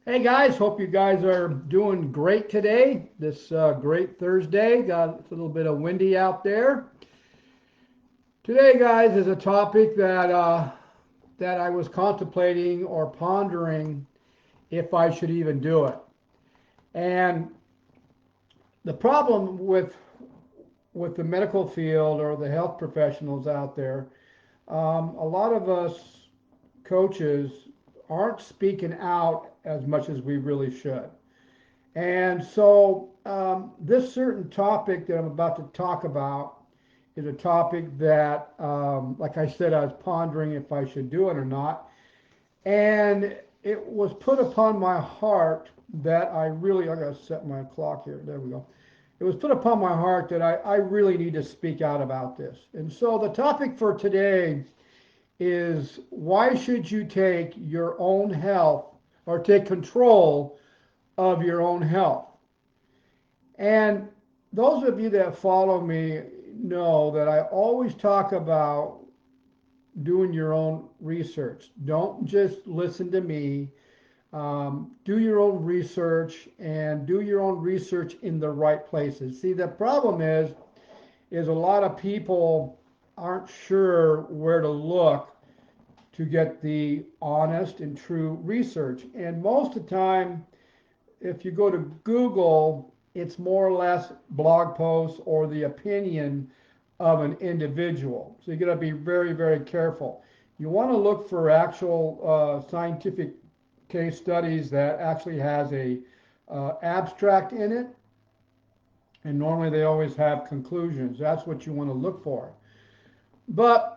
Hey guys, hope you guys are doing great today. This great Thursday. Got a little bit of windy out there. Today, guys, is a topic that I was contemplating or pondering if I should even do it. And the problem with the medical field or the health professionals out there, a lot of us coaches aren't speaking out as much as we really should. And so, this certain topic that I'm about to talk about is a topic that, like I said, I was pondering if I should do it or not. And it was put upon my heart that I got to set my clock here. There we go. It was put upon my heart that I really need to speak out about this. And so, the topic for today is why should you take your own health or take control of your own health? And those of you that follow me know that I always talk about doing your own research. Don't just listen to me. Do your own research and do your own research in the right places. See, the problem is a lot of people aren't sure where to look to get the honest and true research. And most of the time, if you go to Google, it's more or less blog posts or the opinion of an individual. So you got to be very, very careful. You want to look for actual scientific case studies that actually has a abstract in it, and normally they always have conclusions. That's what you want to look for. But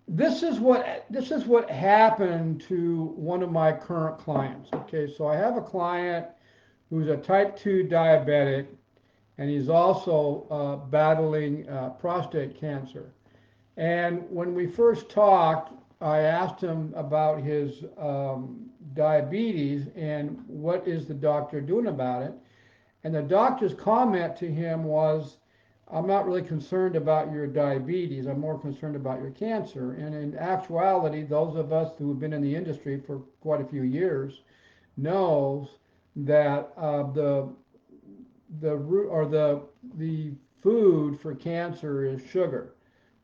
this is what happened to one of my current clients. Okay, so I have a client who's a type 2 diabetic, and he's also battling prostate cancer. And when we first talked, I asked him about his diabetes and what is the doctor doing about it. And the doctor's comment to him was, I'm not really concerned about your diabetes. I'm more concerned about your cancer. And in actuality, those of us who have been in the industry for quite a few years knows that the root or the food for cancer is sugar.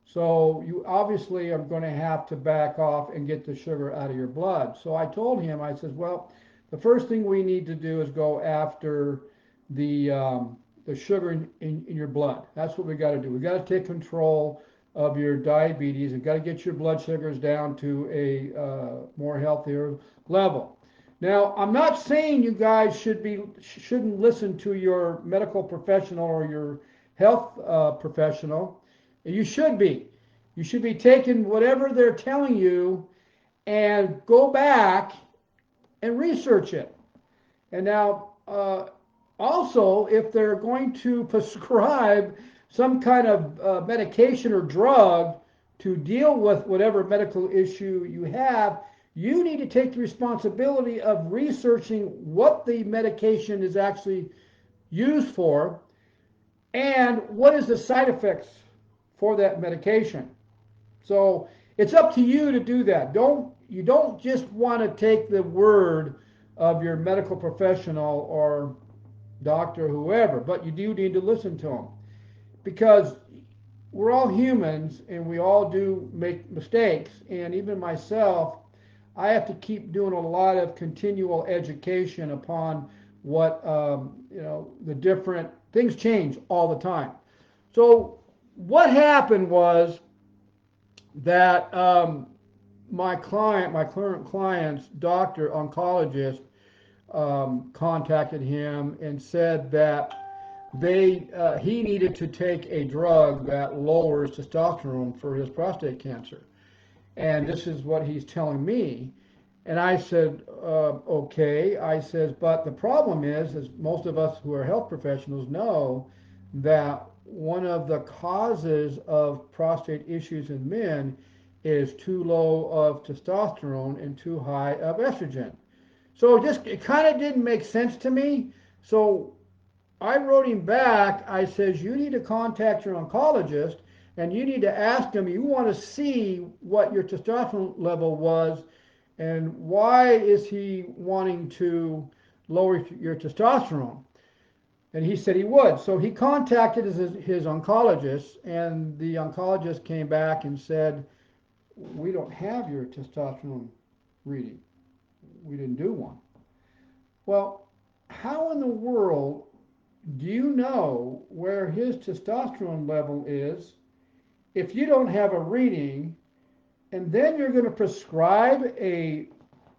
So you obviously are going to have to back off and get the sugar out of your blood. So I told him, I said, well, the first thing we need to do is go after the sugar in your blood. That's what we got to do. We got to take control of your diabetes and got to get your blood sugars down to a more healthier level. Now, I'm not saying you guys shouldn't listen to your medical professional or your health professional. You should be. You should be taking whatever they're telling you and go back and research it. And now, also, if they're going to prescribe some kind of medication or drug to deal with whatever medical issue you have, you need to take the responsibility of researching what the medication is actually used for and what is the side effects for that medication. So it's up to you to do that. You don't just want to take the word of your medical professional or doctor, whoever, but you do need to listen to them, because we're all humans and we all do make mistakes. And even myself, I have to keep doing a lot of continual education upon what the different things change all the time. So what happened was that my current client's doctor, oncologist, contacted him and said that he needed to take a drug that lowers testosterone for his prostate cancer. And this is what he's telling me. And I said, okay. I says, but the problem is most of us who are health professionals know that one of the causes of prostate issues in men is too low of testosterone and too high of estrogen. So it kind of didn't make sense to me. So I wrote him back. I says, you need to contact your oncologist and you need to ask him, you want to see what your testosterone level was and why is he wanting to lower your testosterone? And he said he would. So he contacted his oncologist, and the oncologist came back and said, we don't have your testosterone reading. We didn't do one. Well, how in the world do you know where his testosterone level is if you don't have a reading, and then you're going to prescribe a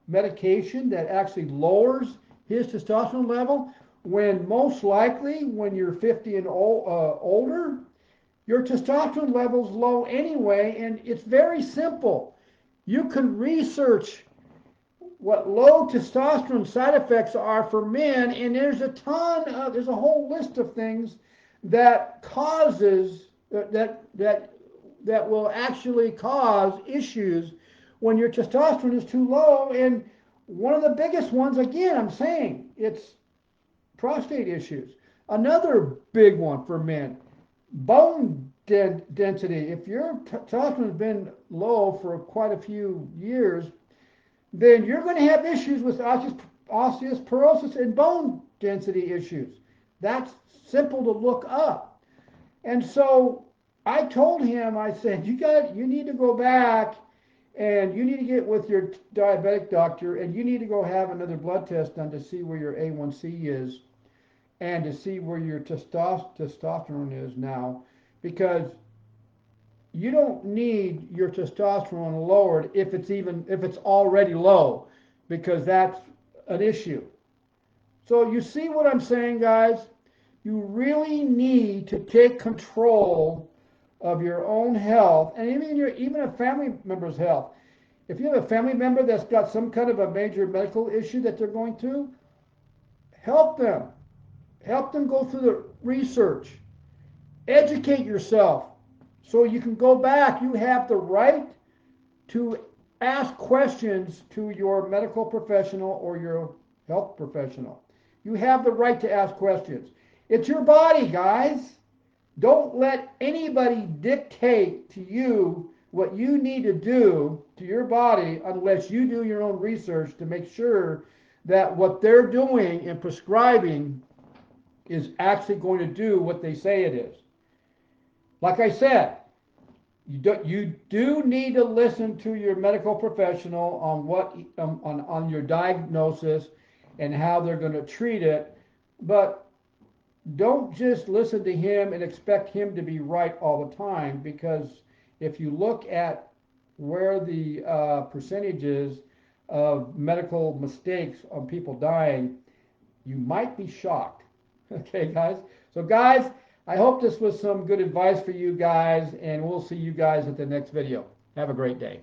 medication that actually lowers his testosterone level, when most likely when you're 50 and older, your testosterone level's low anyway? And it's very simple. You can research what low testosterone side effects are for men, and there's there's a whole list of things that causes that will actually cause issues when your testosterone is too low. And one of the biggest ones, again, I'm saying, it's prostate issues. Another big one for men, bone density. If your testosterone has been low for quite a few years, then you're going to have issues with osteoporosis and bone density issues. That's simple to look up. And so I told him, I said, you need to go back and you need to get with your diabetic doctor, and you need to go have another blood test done to see where your A1C is and to see where your testosterone is now, because you don't need your testosterone lowered if it's already low, because that's an issue. So you see what I'm saying, guys? You really need to take control of your own health, and even a family member's health. If you have a family member that's got some kind of a major medical issue that they're going through, help them. Help them go through the research. Educate yourself so you can go back. You have the right to ask questions to your medical professional or your health professional. You have the right to ask questions. It's your body, guys. Don't let anybody dictate to you what you need to do to your body unless you do your own research to make sure that what they're doing and prescribing is actually going to do what they say it is. Like I said, you do need to listen to your medical professional on what on your diagnosis and how they're going to treat it, but don't just listen to him and expect him to be right all the time, because if you look at where the percentages of medical mistakes on people dying, you might be shocked. Okay, guys? So, guys, I hope this was some good advice for you guys, and we'll see you guys at the next video. Have a great day.